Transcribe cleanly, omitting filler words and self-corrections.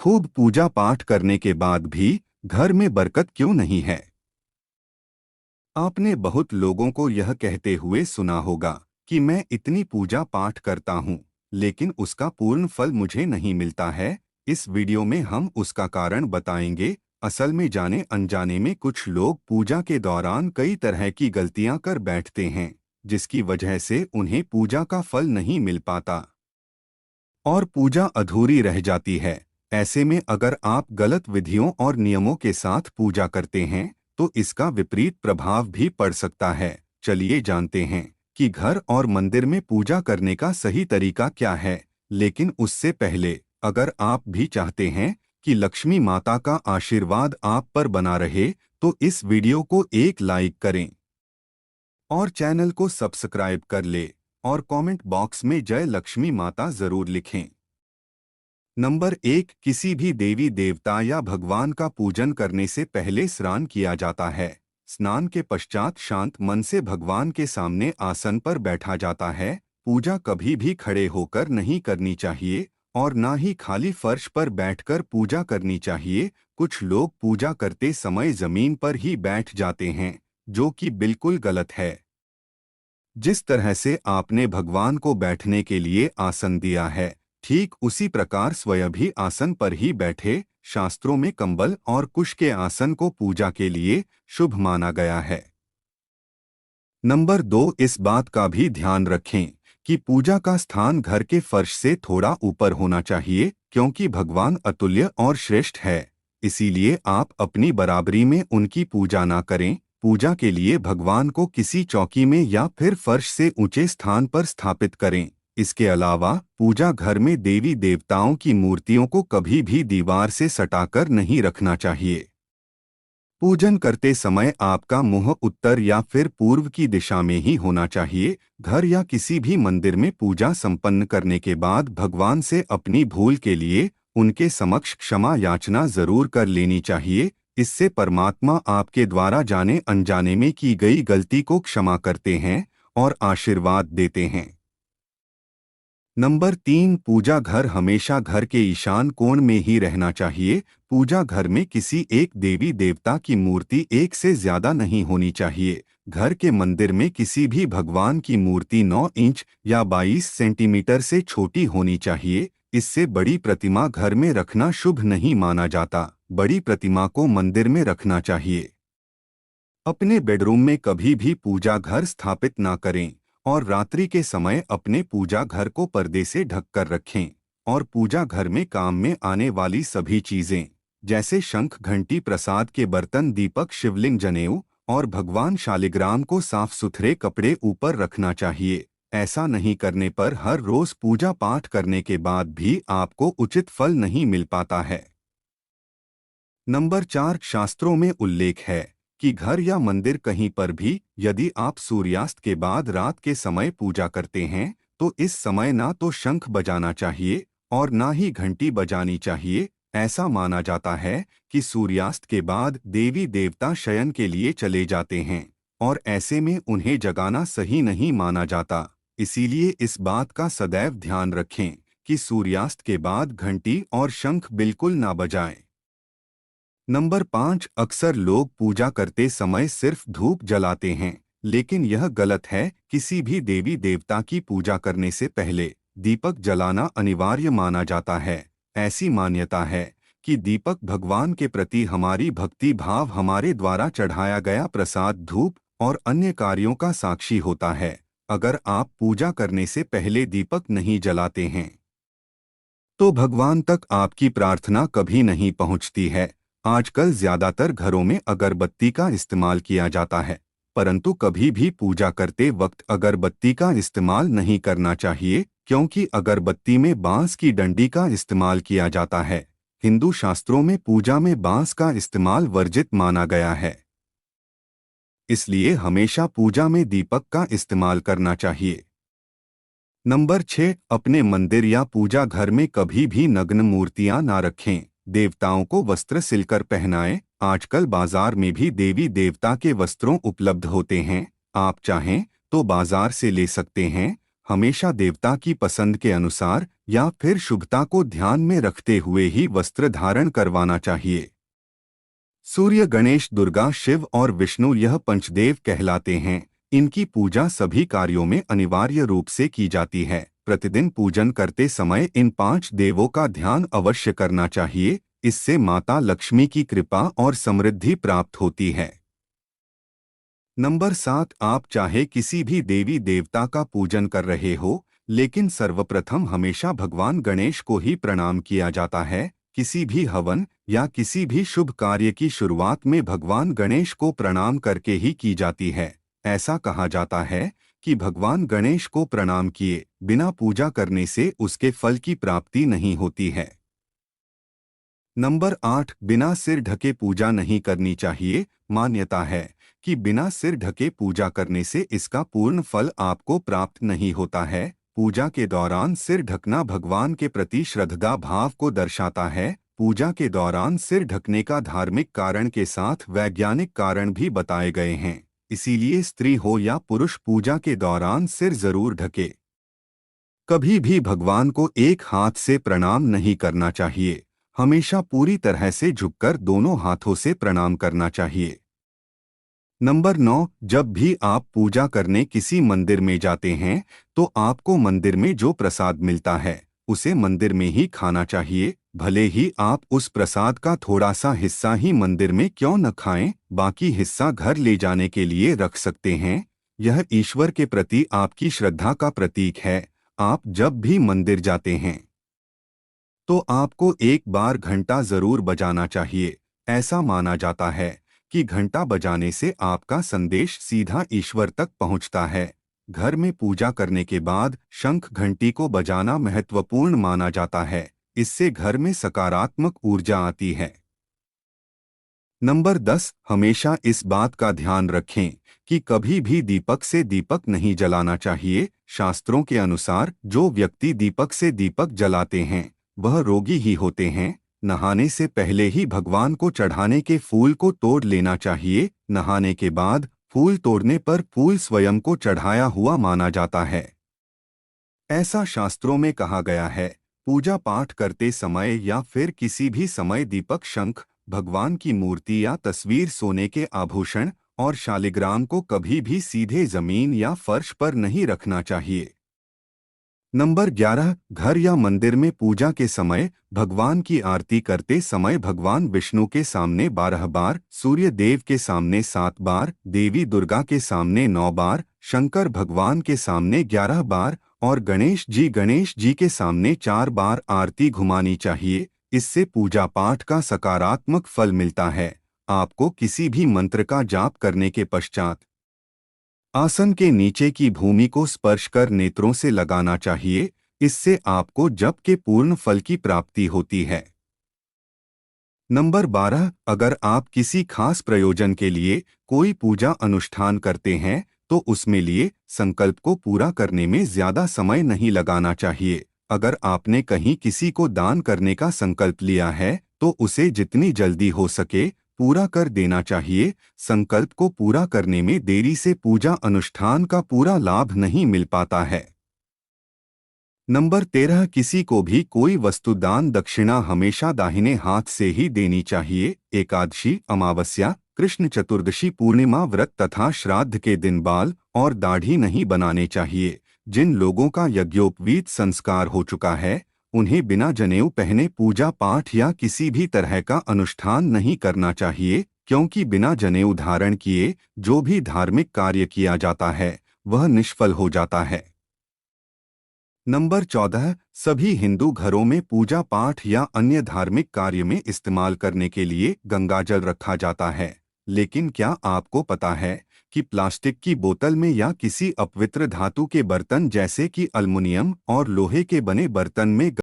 खूब पूजा पाठ करने के बाद भी घर में बरकत क्यों नहीं है? आपने बहुत लोगों को यह कहते हुए सुना होगा कि मैं इतनी पूजा पाठ करता हूँ, लेकिन उसका पूर्ण फल मुझे नहीं मिलता है। इस वीडियो में हम उसका कारण बताएंगे। असल में जाने अनजाने में कुछ लोग पूजा के दौरान कई तरह की गलतियां कर बैठते हैं, जिसकी वजह से उन्हें पूजा का फल नहीं मिल पाता और पूजा अधूरी रह जाती है। ऐसे में अगर आप गलत विधियों और नियमों के साथ पूजा करते हैं, तो इसका विपरीत प्रभाव भी पड़ सकता है। चलिए जानते हैं कि घर और मंदिर में पूजा करने का सही तरीका क्या है। लेकिन उससे पहले, अगर आप भी चाहते हैं कि लक्ष्मी माता का आशीर्वाद आप पर बना रहे, तो इस वीडियो को एक लाइक करें और चैनल को सब्सक्राइब कर ले और कमेंट बॉक्स में जय लक्ष्मी माता जरूर लिखें। नंबर 1, किसी भी देवी देवता या भगवान का पूजन करने से पहले स्नान किया जाता है। स्नान के पश्चात शांत मन से भगवान के सामने आसन पर बैठा जाता है। पूजा कभी भी खड़े होकर नहीं करनी चाहिए और ना ही खाली फर्श पर बैठकर पूजा करनी चाहिए। कुछ लोग पूजा करते समय जमीन पर ही बैठ जाते हैं, जो कि बिल्कुल गलत है। जिस तरह से आपने भगवान को बैठने के लिए आसन दिया है, ठीक उसी प्रकार स्वयं भी आसन पर ही बैठे। शास्त्रों में कंबल और कुश के आसन को पूजा के लिए शुभ माना गया है। नंबर 2, इस बात का भी ध्यान रखें कि पूजा का स्थान घर के फर्श से थोड़ा ऊपर होना चाहिए, क्योंकि भगवान अतुल्य और श्रेष्ठ है। इसीलिए आप अपनी बराबरी में उनकी पूजा ना करें। पूजा के लिए भगवान को किसी चौकी में या फिर फर्श से ऊंचे स्थान पर स्थापित करें। इसके अलावा पूजा घर में देवी देवताओं की मूर्तियों को कभी भी दीवार से सटाकर नहीं रखना चाहिए। पूजन करते समय आपका मुंह उत्तर या फिर पूर्व की दिशा में ही होना चाहिए। घर या किसी भी मंदिर में पूजा संपन्न करने के बाद भगवान से अपनी भूल के लिए उनके समक्ष क्षमा याचना जरूर कर लेनी चाहिए। इससे परमात्मा आपके द्वारा जाने अनजाने में की गई गलती को क्षमा करते हैं और आशीर्वाद देते हैं। नंबर 3, पूजा घर हमेशा घर के ईशान कोण में ही रहना चाहिए। पूजा घर में किसी एक देवी देवता की मूर्ति एक से ज्यादा नहीं होनी चाहिए। घर के मंदिर में किसी भी भगवान की मूर्ति 9 इंच या 22 सेंटीमीटर से छोटी होनी चाहिए। इससे बड़ी प्रतिमा घर में रखना शुभ नहीं माना जाता। बड़ी प्रतिमा को मंदिर में रखना चाहिए। अपने बेडरूम में कभी भी पूजा घर स्थापित ना करें और रात्रि के समय अपने पूजा घर को पर्दे से ढककर रखें। और पूजा घर में काम में आने वाली सभी चीजें, जैसे शंख, घंटी, प्रसाद के बर्तन, दीपक, शिवलिंग, जनेऊ और भगवान शालिग्राम को साफ सुथरे कपड़े ऊपर रखना चाहिए। ऐसा नहीं करने पर हर रोज पूजा पाठ करने के बाद भी आपको उचित फल नहीं मिल पाता है। नंबर 4, शास्त्रों में उल्लेख है कि घर या मंदिर कहीं पर भी यदि आप सूर्यास्त के बाद रात के समय पूजा करते हैं, तो इस समय ना तो शंख बजाना चाहिए और ना ही घंटी बजानी चाहिए। ऐसा माना जाता है कि सूर्यास्त के बाद देवी देवता शयन के लिए चले जाते हैं और ऐसे में उन्हें जगाना सही नहीं माना जाता। इसीलिए इस बात का सदैव ध्यान रखें कि सूर्यास्त के बाद घंटी और शंख बिल्कुल ना बजाएं। नंबर 5, अक्सर लोग पूजा करते समय सिर्फ धूप जलाते हैं, लेकिन यह गलत है। किसी भी देवी देवता की पूजा करने से पहले दीपक जलाना अनिवार्य माना जाता है। ऐसी मान्यता है कि दीपक भगवान के प्रति हमारी भक्ति भाव, हमारे द्वारा चढ़ाया गया प्रसाद, धूप और अन्य कार्यों का साक्षी होता है। अगर आप पूजा करने से पहले दीपक नहीं जलाते हैं, तो भगवान तक आपकी प्रार्थना कभी नहीं पहुंचती है। आजकल ज्यादातर घरों में अगरबत्ती का इस्तेमाल किया जाता है, परंतु कभी भी पूजा करते वक्त अगरबत्ती का इस्तेमाल नहीं करना चाहिए, क्योंकि अगरबत्ती में बांस की डंडी का इस्तेमाल किया जाता है। हिंदू शास्त्रों में पूजा में बांस का इस्तेमाल वर्जित माना गया है। इसलिए हमेशा पूजा में दीपक का इस्तेमाल करना चाहिए। नंबर 6, अपने मंदिर या पूजा घर में कभी भी नग्न मूर्तियां ना रखें। देवताओं को वस्त्र सिलकर पहनाएं। आजकल बाजार में भी देवी देवता के वस्त्रों उपलब्ध होते हैं। आप चाहें तो बाजार से ले सकते हैं। हमेशा देवता की पसंद के अनुसार या फिर शुभता को ध्यान में रखते हुए ही वस्त्र धारण करवाना चाहिए। सूर्य, गणेश, दुर्गा, शिव और विष्णु यह पंचदेव कहलाते हैं। इनकी पूजा सभी कार्यों में अनिवार्य रूप से की जाती है। प्रतिदिन पूजन करते समय इन 5 देवों का ध्यान अवश्य करना चाहिए। इससे माता लक्ष्मी की कृपा और समृद्धि प्राप्त होती है। नंबर 7, आप चाहे किसी भी देवी देवता का पूजन कर रहे हो, लेकिन सर्वप्रथम हमेशा भगवान गणेश को ही प्रणाम किया जाता है। किसी भी हवन या किसी भी शुभ कार्य की शुरुआत में भगवान गणेश को प्रणाम करके ही की जाती है। ऐसा कहा जाता है कि भगवान गणेश को प्रणाम किए बिना पूजा करने से उसके फल की प्राप्ति नहीं होती है। नंबर 8, बिना सिर ढके पूजा नहीं करनी चाहिए। मान्यता है कि बिना सिर ढके पूजा करने से इसका पूर्ण फल आपको प्राप्त नहीं होता है। पूजा के दौरान सिर ढकना भगवान के प्रति श्रद्धा भाव को दर्शाता है। पूजा के दौरान सिर ढकने का धार्मिक कारण के साथ वैज्ञानिक कारण भी बताए गए हैं। इसीलिए स्त्री हो या पुरुष पूजा के दौरान सिर जरूर ढके। कभी भी भगवान को एक हाथ से प्रणाम नहीं करना चाहिए। हमेशा पूरी तरह से झुककर दोनों हाथों से प्रणाम करना चाहिए। नंबर 9, जब भी आप पूजा करने किसी मंदिर में जाते हैं तो आपको मंदिर में जो प्रसाद मिलता है उसे मंदिर में ही खाना चाहिए। भले ही आप उस प्रसाद का थोड़ा सा हिस्सा ही मंदिर में क्यों न खाएं, बाकी हिस्सा घर ले जाने के लिए रख सकते हैं। यह ईश्वर के प्रति आपकी श्रद्धा का प्रतीक है। आप जब भी मंदिर जाते हैं तो आपको एक बार घंटा जरूर बजाना चाहिए। ऐसा माना जाता है कि घंटा बजाने से आपका संदेश सीधा ईश्वर तक पहुंचता है। घर में पूजा करने के बाद शंख घंटी को बजाना महत्वपूर्ण माना जाता है। इससे घर में सकारात्मक ऊर्जा आती है। नंबर 10, हमेशा इस बात का ध्यान रखें कि कभी भी दीपक से दीपक नहीं जलाना चाहिए। शास्त्रों के अनुसार जो व्यक्ति दीपक से दीपक जलाते हैं वह रोगी ही होते हैं। नहाने से पहले ही भगवान को चढ़ाने के फूल को तोड़ लेना चाहिए। नहाने के बाद फूल तोड़ने पर फूल स्वयं को चढ़ाया हुआ माना जाता है। ऐसा शास्त्रों में कहा गया है। पूजा पाठ करते समय या फिर किसी भी समय दीपक, शंख, भगवान की मूर्ति या तस्वीर, सोने के आभूषण और शालिग्राम को कभी भी सीधे जमीन या फर्श पर नहीं रखना चाहिए। नंबर 11, घर या मंदिर में पूजा के समय भगवान की आरती करते समय भगवान विष्णु के सामने 12 बार, सूर्य देव के सामने 7 बार, देवी दुर्गा के सामने 9 बार, शंकर भगवान के सामने 11 बार और गणेश जी के सामने 4 बार आरती घुमानी चाहिए। इससे पूजा पाठ का सकारात्मक फल मिलता है। आपको किसी भी मंत्र का जाप करने के पश्चात आसन के नीचे की भूमि को स्पर्श कर नेत्रों से लगाना चाहिए। इससे आपको जप के पूर्ण फल की प्राप्ति होती है। नंबर 12, अगर आप किसी खास प्रयोजन के लिए कोई पूजा अनुष्ठान करते हैं तो उसमें लिए संकल्प को पूरा करने में ज्यादा समय नहीं लगाना चाहिए। अगर आपने कहीं किसी को दान करने का संकल्प लिया है तो उसे जितनी जल्दी हो सके पूरा कर देना चाहिए। संकल्प को पूरा करने में देरी से पूजा अनुष्ठान का पूरा लाभ नहीं मिल पाता है। नंबर 13, किसी को भी कोई वस्तु दान दक्षिणा हमेशा दाहिने हाथ से ही देनी चाहिए। एकादशी, अमावस्या, कृष्ण चतुर्दशी, पूर्णिमा व्रत तथा श्राद्ध के दिन बाल और दाढ़ी नहीं बनाने चाहिए। जिन लोगों का यज्ञोपवीत संस्कार हो चुका है उन्हें बिना जनेऊ पहने पूजा पाठ या किसी भी तरह का अनुष्ठान नहीं करना चाहिए, क्योंकि बिना जनेऊ धारण किए जो भी धार्मिक कार्य किया जाता है वह निष्फल हो जाता है। नंबर 14, सभी हिंदू घरों में पूजा पाठ या अन्य धार्मिक कार्य में इस्तेमाल करने के लिए गंगाजल रखा जाता है। लेकिन क्या आपको पता है कि प्लास्टिक की बोतल में या किसी अपवित्र धातु के बर्तन जैसे कि एल्युमिनियम और लोहे के बने बर्तन में